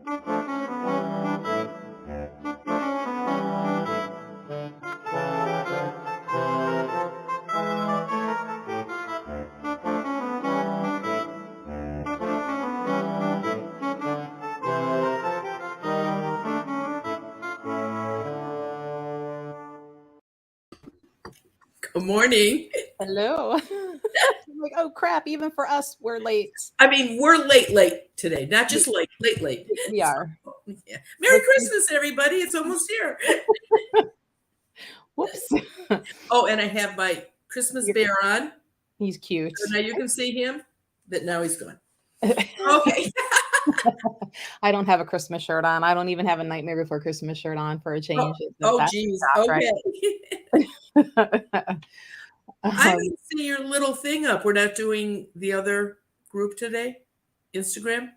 Good morning. Hello. I'm like, oh crap, even for us, we're late. I mean, we're late today. Not just late. We are. Yeah. Merry Christmas, everybody. It's almost here. Whoops. Oh, and I have my Christmas bear on. He's cute. So now you can see him, but now he's gone. Okay. I don't have a Christmas shirt on. I don't even have a Nightmare Before Christmas shirt on for a change. Geez. Okay. I didn't see your little thing up. We're not doing the other group today? Instagram?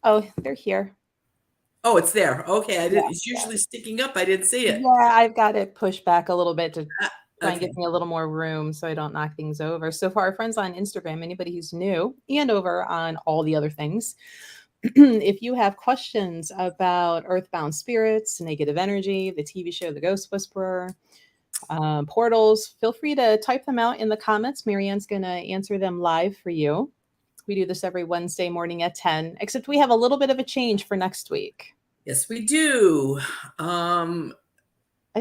Oh, they're here. Oh, it's there. Okay. It's usually sticking up. I didn't see it. Yeah, I've got it pushed back a little bit to try and give me a little more room so I don't knock things over. So for our friends on Instagram, anybody who's new and over on all the other things, if you have questions about earthbound spirits, negative energy, the TV show The Ghost Whisperer, portals, feel free to type them out in the comments. Marianne's going to answer them live for you. We do this every Wednesday morning at 10, except we have a little bit of a change for next week. Yes, we do. I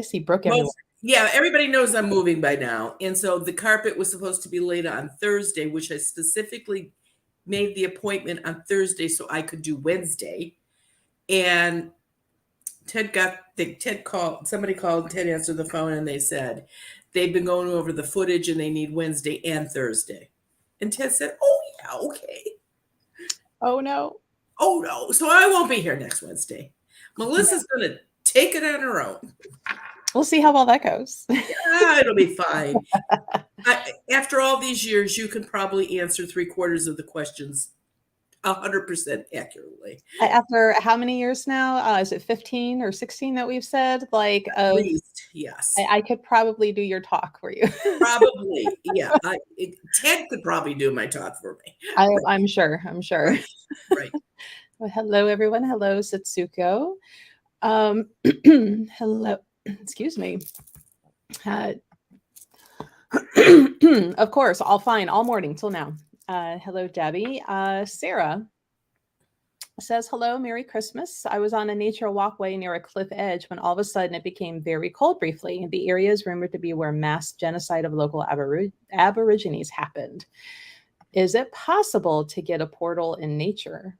see Brooke everywhere. Yeah, everybody knows I'm moving by now. And so the carpet was supposed to be laid on Thursday, which I specifically made the appointment on Thursday so I could do Wednesday. And somebody called, Ted answered the phone, and they said they've been going over the footage and they need Wednesday and Thursday. And Ted said, oh, yeah, okay. Oh, no. Oh, no. So I won't be here next Wednesday. Melissa's going to take it on her own. We'll see how well that goes. Yeah, it'll be fine. After all these years, you can probably answer 3/4 of the questions 100% accurately. After how many years now? Is it 15 or 16 that we've said? At least, yes. I could probably do your talk for you. Probably, yeah. Ted could probably do my talk for me. I'm sure. Right. Well, hello, everyone. Hello, Satsuko. Hello. Excuse me. Of course, all fine, all morning till now. Hello, Debbie. Sarah says, hello, Merry Christmas. I was on a nature walkway near a cliff edge when all of a sudden it became very cold briefly. The area is rumored to be where mass genocide of local Aborigines happened. Is it possible to get a portal in nature?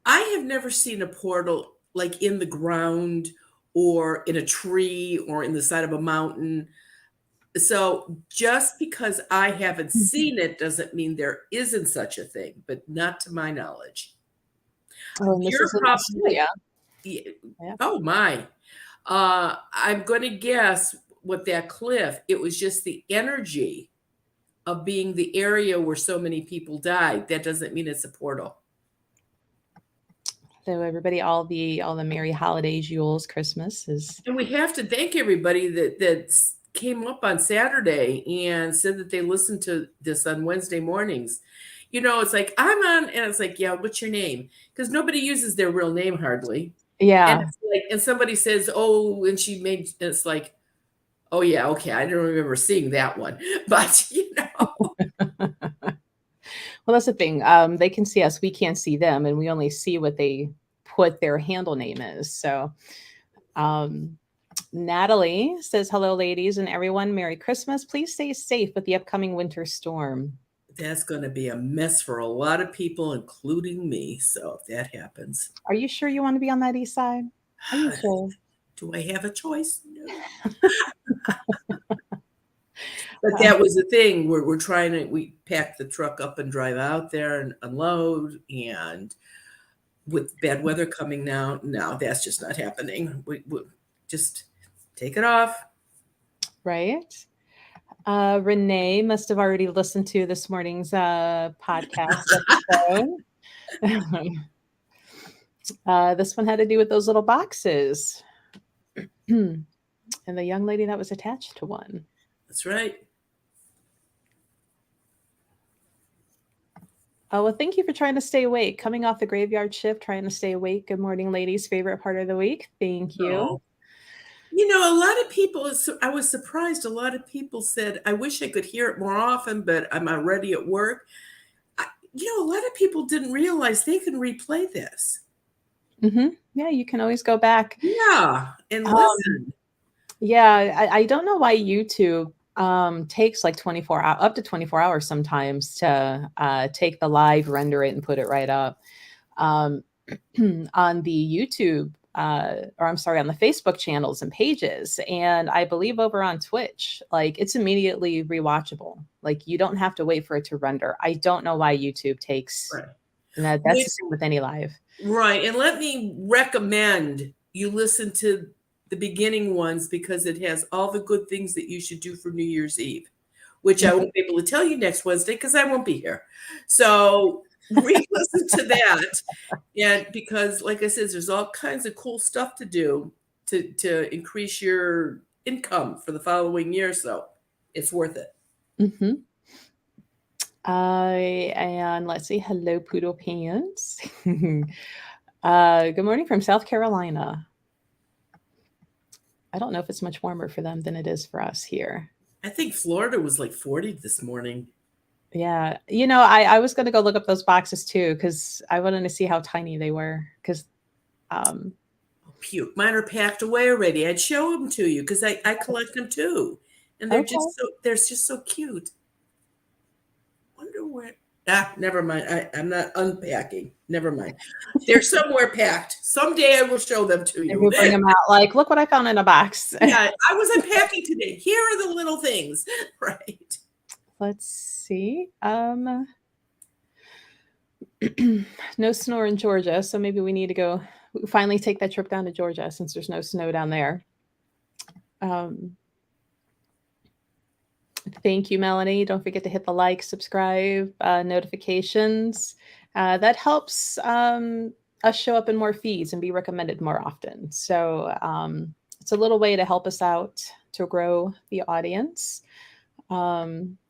I have never seen a portal like in the ground or in a tree or in the side of a mountain. So just because I haven't seen it doesn't mean there isn't such a thing, but not to my knowledge. Oh, and this is in Australia. Yeah. Oh my. I'm going to guess with that cliff, it was just the energy of being the area where so many people died. That doesn't mean it's a portal. So everybody, all the merry holidays, Yule's, Christmas is. And we have to thank everybody that came up on Saturday and said that they listened to this on Wednesday mornings. You know, it's like, I'm on, and it's like, yeah, what's your name? Because nobody uses their real name hardly. Yeah. And it's like, and somebody says, oh, and it's like, oh yeah, okay, I don't remember seeing that one. But you know. Well, that's the thing. They can see us, we can't see them, and we only see what they put their handle name is. So Natalie says, hello, ladies and everyone. Merry Christmas. Please stay safe with the upcoming winter storm. That's going to be a mess for a lot of people, including me. So if that happens. Are you sure you want to be on that east side? Are you sure? Do I have a choice? No. But that was the thing where we pack the truck up and drive out there and unload. And with bad weather coming now, no, that's just not happening. We just take it off. Right. Renee must have already listened to this morning's podcast episode. This one had to do with those little boxes and the young lady that was attached to one. That's right. Oh, well, thank you for trying to stay awake. Coming off the graveyard shift, trying to stay awake. Good morning, ladies. Favorite part of the week. Thank you. Oh. You know, a lot of people, I was surprised. A lot of people said, I wish I could hear it more often, but I'm already at work. A lot of people didn't realize they can replay this. Yeah, you can always go back. Yeah, and Um, listen. Yeah, I don't know why YouTube takes like 24 hours, up to 24 hours sometimes to take the live, render it, and put it right up. Um, on the YouTube, or I'm sorry, on the Facebook channels and pages, and I believe over on Twitch, like it's immediately rewatchable. Like you don't have to wait for it to render. I don't know why YouTube takes, Right. and that's the same with any live. Right. And let me recommend you listen to the beginning ones because it has all the good things that you should do for New Year's Eve, which I won't be able to tell you next Wednesday because I won't be here. So re-listen to that. And because, like I said, there's all kinds of cool stuff to do to increase your income for the following year. So it's worth it. Mm-hmm. And let's see. Hello, Poodle Pants. Good morning from South Carolina. I don't know if it's much warmer for them than it is for us here. I think Florida was like 40 this morning. Yeah. I was going to go look up those boxes too, because I wanted to see how tiny they were. Because, puke. Mine are packed away already. I'd show them to you because I collect them too. And they're just so cute. Wonder where. Never mind. I'm not unpacking. Never mind. They're somewhere packed. Someday I will show them to you. we'll bring them out. Like, look what I found in a box. Yeah, I was unpacking today. Here are the little things. Right. Let's see. No snow in Georgia, so maybe we need to go finally take that trip down to Georgia since there's no snow down there. Thank you, Melanie. Don't forget to hit the like, subscribe, notifications. That helps us show up in more feeds and be recommended more often. So it's a little way to help us out to grow the audience,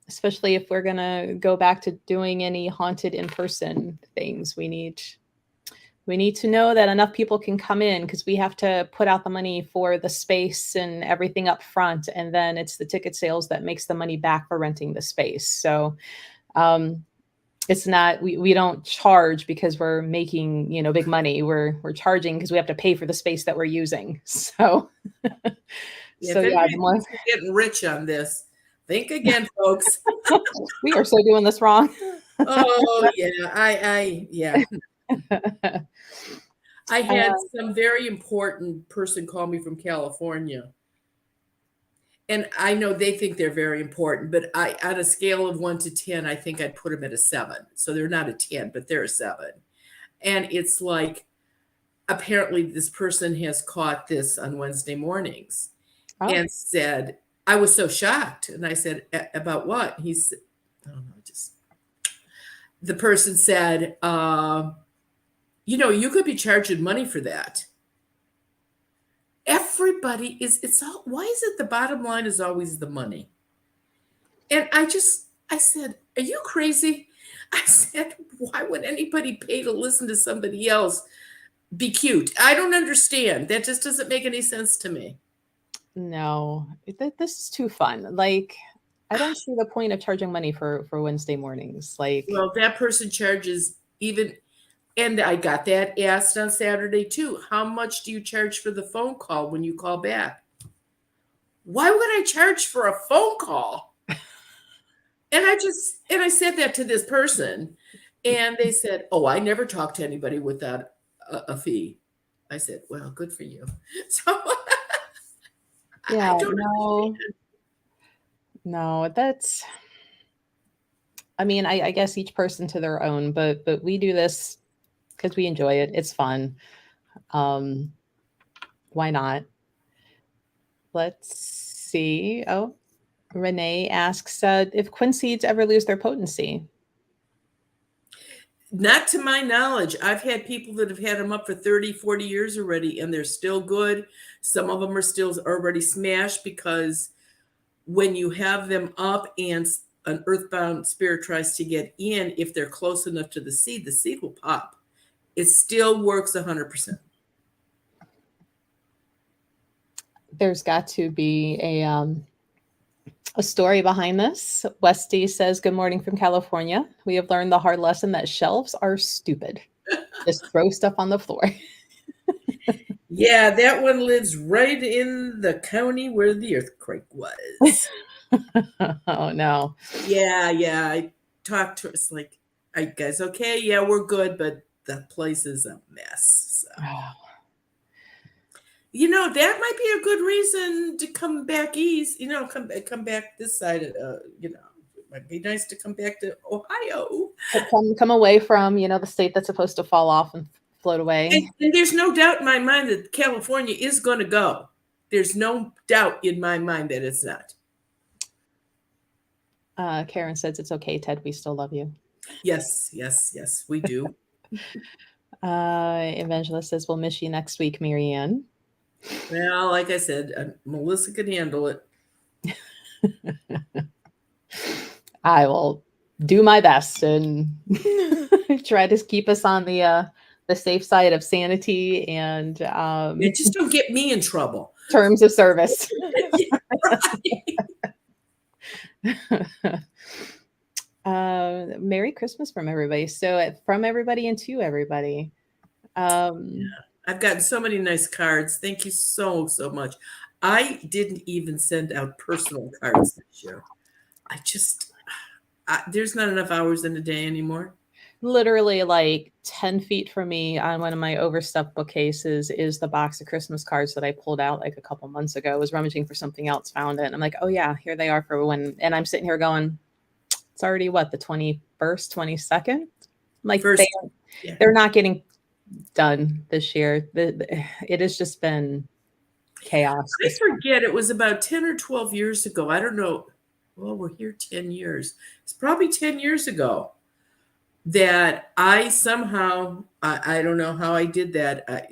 especially if we're going to go back to doing any haunted in-person things. We need to know that enough people can come in because we have to put out the money for the space and everything up front. And then it's the ticket sales that makes the money back for renting the space. So it's not, we don't charge because we're making, big money. We're charging because we have to pay for the space that we're using. So, getting rich on this. Think again, folks. We are so doing this wrong. Oh yeah. I had some very important person call me from California. And I know they think they're very important, but on a scale of 1 to 10, I think I'd put them at a 7. So they're not a 10, but they're a 7. And it's like, apparently this person has caught this on Wednesday mornings and said, I was so shocked. And I said, about what? He said, I don't know, the person said, you could be charging money for that. Everybody why is it the bottom line is always the money? And I said, are you crazy? I said, why would anybody pay to listen to somebody else be cute? I don't understand. That just doesn't make any sense to me. No, this is too fun. Like, I don't see the point of charging money for Wednesday mornings. Like, well, that person charges even. And I got that asked on Saturday too. How much do you charge for the phone call when you call back? Why would I charge for a phone call? And I said that to this person and they said, oh, I never talk to anybody without a fee. I said, well, good for you. So yeah, no, that's, I mean, I guess each person to their own, but we do this because we enjoy it. It's fun. Why not? Let's see. Oh, Renee asks if quince seeds ever lose their potency. Not to my knowledge. I've had people that have had them up for 30, 40 years already, and they're still good. Some of them are still already smashed because when you have them up and an earthbound spirit tries to get in, if they're close enough to the seed will pop. It still works 100%. There's got to be a story behind this. Westy says, "Good morning from California. We have learned the hard lesson that shelves are stupid. Just throw stuff on the floor." Yeah, that one lives right in the county where the earthquake was. Oh no. Yeah. I talked to her. It's like, "Are you guys okay? Yeah, we're good, but the place is a mess." So, that might be a good reason to come back east. Come back this side. It might be nice to come back to Ohio. Come away from, the state that's supposed to fall off and float away. And there's no doubt in my mind that California is going to go. There's no doubt in my mind that it's not. Karen says, "It's okay, Ted. We still love you." Yes, we do. Evangelist says, "We'll miss you next week, Marianne." Well, like I said, Melissa can handle it. I will do my best and try to keep us on the safe side of sanity and Just don't get me in trouble. terms of service. Merry Christmas from everybody. So from everybody and to everybody. I've gotten so many nice cards. Thank you so much. I didn't even send out personal cards this year. There's not enough hours in a day anymore. Literally like 10 feet from me on one of my overstuffed bookcases is the box of Christmas cards that I pulled out like a couple months ago. I was rummaging for something else, found it. And I'm like, oh yeah, here they are for when. And I'm sitting here going, it's already the 21st, 22nd? I'm like, they're not getting done this year. It has just been chaos. I forget, it was about 10 or 12 years ago. I don't know. Well, we're here 10 years. It's probably 10 years ago that I somehow, I don't know how I did that.